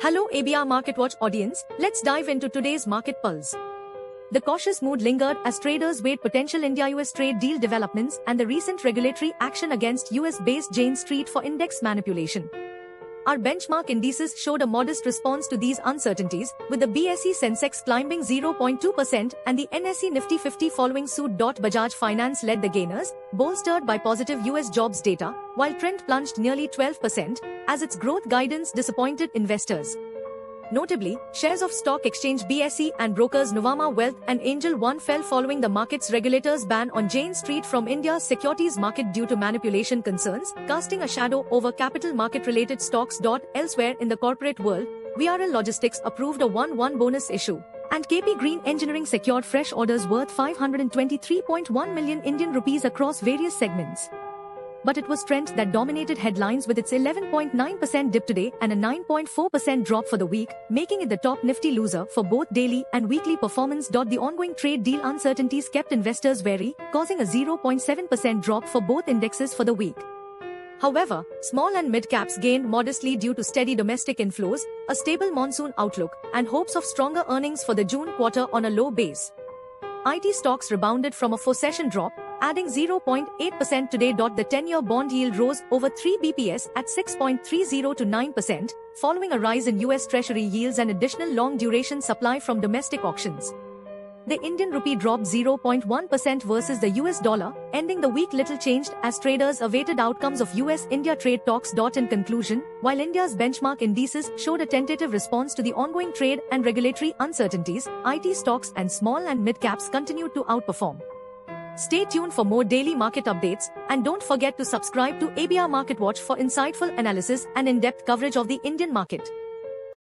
Hello ABR Market Watch audience, let's dive into today's market pulse. The cautious mood lingered as traders weighed potential India-US trade deal developments and the recent regulatory action against US-based Jane Street for index manipulation. Our benchmark indices showed a modest response to these uncertainties, with the BSE Sensex climbing 0.2% and the NSE Nifty 50 following suit. Bajaj Finance led the gainers, bolstered by positive US jobs data, while Trent plunged nearly 12% as its growth guidance disappointed investors. Notably, shares of stock exchange BSE and brokers Nuvama Wealth and Angel One fell following the market's regulator's ban on Jane Street from India's securities market due to manipulation concerns, casting a shadow over capital market-related stocks. Elsewhere in the corporate world, VRL Logistics approved a 1-1 bonus issue, and KP Green Engineering secured fresh orders worth 523.1 million Indian rupees across various segments. But it was Trent that dominated headlines with its 11.9% dip today and a 9.4% drop for the week, making it the top Nifty loser for both daily and weekly performance. The ongoing trade deal uncertainties kept investors wary, causing a 0.7% drop for both indexes for the week. However, small and mid-caps gained modestly due to steady domestic inflows, a stable monsoon outlook, and hopes of stronger earnings for the June quarter on a low base. IT stocks rebounded from a 4-session drop, adding 0.8% today. The 10-year bond yield rose over 3 bps at 6.30 to 9%, following a rise in US Treasury yields and additional long-duration supply from domestic auctions. The Indian rupee dropped 0.1% versus the US dollar, ending the week little changed as traders awaited outcomes of US-India trade talks. In conclusion, while India's benchmark indices showed a tentative response to the ongoing trade and regulatory uncertainties, IT stocks and small and mid-caps continued to outperform. Stay tuned for more daily market updates, and don't forget to subscribe to ABR Market Watch for insightful analysis and in-depth coverage of the Indian market.